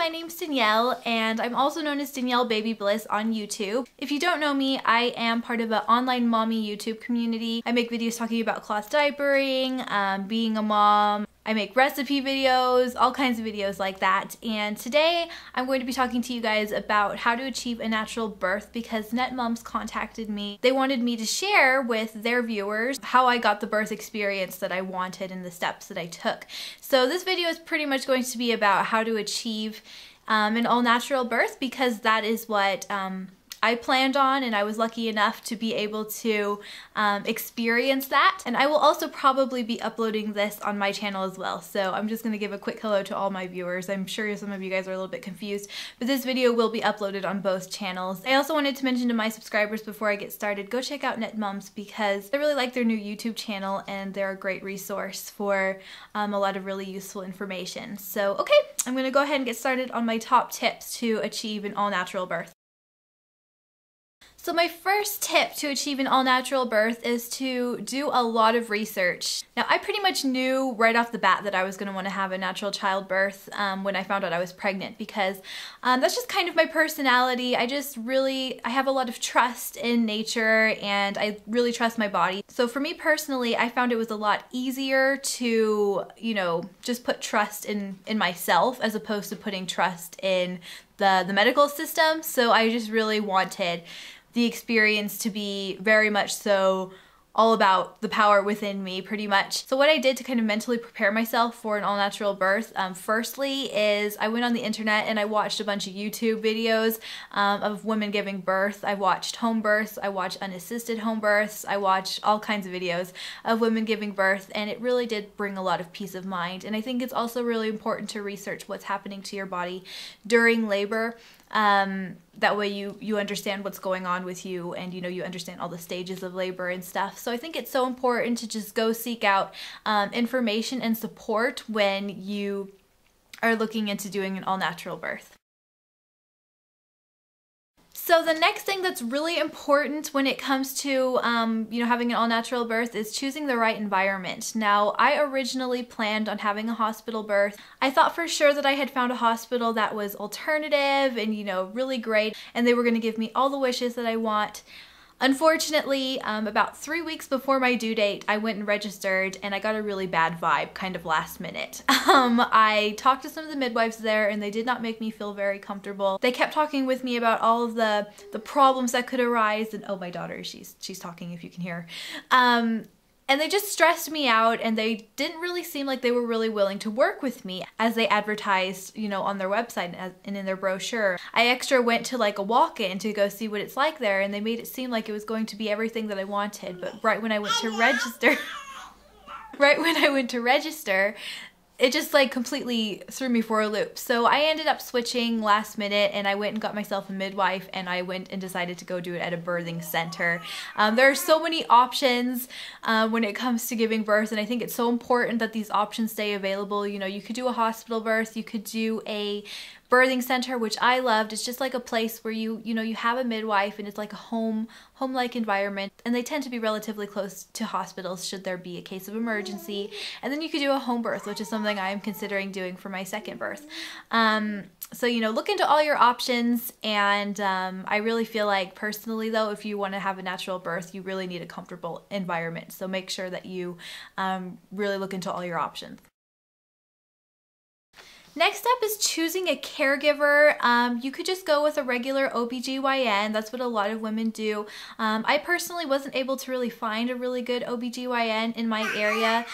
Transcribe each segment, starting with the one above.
my name's Danielle and I'm also known as Danielle Baby Bliss on YouTube. If you don't know me, I am part of an online mommy YouTube community. I make videos talking about cloth diapering, being a mom. I make recipe videos, all kinds of videos like that. And today I'm going to be talking to you guys about how to achieve a natural birth because Netmums contacted me. They wanted me to share with their viewers how I got the birth experience that I wanted and the steps that I took. So this video is pretty much going to be about how to achieve an all-natural birth because that is what I planned on, and I was lucky enough to be able to experience that. And I will also probably be uploading this on my channel as well. So I'm just gonna give a quick hello to all my viewers. I'm sure some of you guys are a little bit confused, but this video will be uploaded on both channels. I also wanted to mention to my subscribers before I get started, go check out Netmums because I really like their new YouTube channel and they're a great resource for a lot of really useful information. So okay, I'm gonna go ahead and get started on my top tips to achieve an all-natural birth. So my first tip to achieve an all-natural birth is to do a lot of research. Now I pretty much knew right off the bat that I was going to want to have a natural childbirth when I found out I was pregnant because that's just kind of my personality. I have a lot of trust in nature and I really trust my body. So for me personally, I found it was a lot easier to, just put trust in myself as opposed to putting trust in the medical system. So I just really wanted the experience to be very much so all about the power within me, pretty much. So what I did to kind of mentally prepare myself for an all-natural birth, firstly is I went on the internet and I watched a bunch of YouTube videos of women giving birth. I watched home births, I watched unassisted home births, I watched all kinds of videos of women giving birth, and it really did bring a lot of peace of mind. And I think it's also really important to research what's happening to your body during labor. That way you understand what's going on with you and you understand all the stages of labor and stuff. So I think it's so important to just go seek out information and support when you are looking into doing an all-natural birth. So the next thing that's really important when it comes to having an all-natural birth is choosing the right environment. Now, I originally planned on having a hospital birth. I thought for sure that I had found a hospital that was alternative and really great, and they were going to give me all the wishes that I want. Unfortunately, about 3 weeks before my due date, I went and registered and I got a really bad vibe kind of last minute. I talked to some of the midwives there and they did not make me feel very comfortable. They kept talking with me about all of the problems that could arise, and oh, my daughter, she's talking if you can hear. And they just stressed me out and they didn't really seem like they were really willing to work with me as they advertised, on their website and in their brochure. I extra went to like a walk-in to go see what it's like there, and they made it seem like it was going to be everything that I wanted. But right when I went to register, it just like completely threw me for a loop. So I ended up switching last minute and I went and got myself a midwife and I went and decided to go do it at a birthing center. There are so many options when it comes to giving birth, and I think it's so important that these options stay available. You could do a hospital birth, you could do a birthing center, which I loved. It's just like a place where you have a midwife and it's like a home-like environment, and they tend to be relatively close to hospitals should there be a case of emergency. And then you could do a home birth, which is something I am considering doing for my second birth. So look into all your options, and I really feel like personally though, if you want to have a natural birth, you really need a comfortable environment. So make sure that you really look into all your options. Next up is choosing a caregiver. You could just go with a regular OBGYN. That's what a lot of women do. I personally wasn't able to really find a really good OBGYN in my area.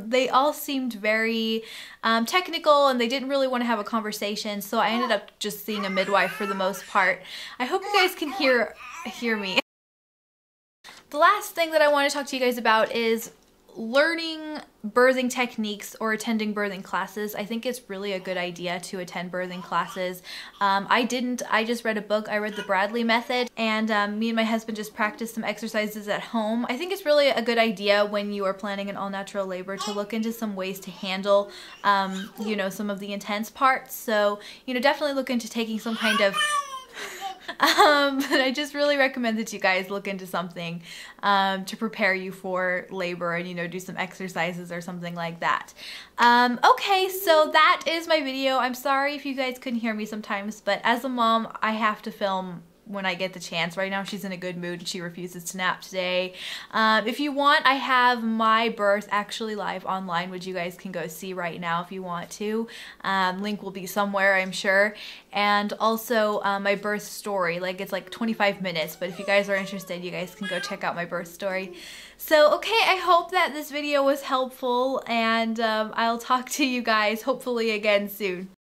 They all seemed very technical and they didn't really want to have a conversation, so I ended up just seeing a midwife for the most part. I hope you guys can hear me. The last thing that I want to talk to you guys about is learning birthing techniques or attending birthing classes. I think it's really a good idea to attend birthing classes. I just read a book. I read the Bradley method, and me and my husband just practiced some exercises at home. I think it's really a good idea when you are planning an all-natural labor to look into some ways to handle some of the intense parts. So definitely look into taking some kind of But I just really recommend that you guys look into something to prepare you for labor and, you know, do some exercises or something like that. Okay, so that is my video. I'm sorry if you guys couldn't hear me sometimes, but as a mom, I have to film when I get the chance. Right now she's in a good mood and she refuses to nap today. If you want, I have my birth actually live online, which you guys can go see right now if you want to. Link will be somewhere, I'm sure. And also my birth story, like it's like 25 minutes, but if you guys are interested, you guys can go check out my birth story. So okay, I hope that this video was helpful, and I'll talk to you guys hopefully again soon.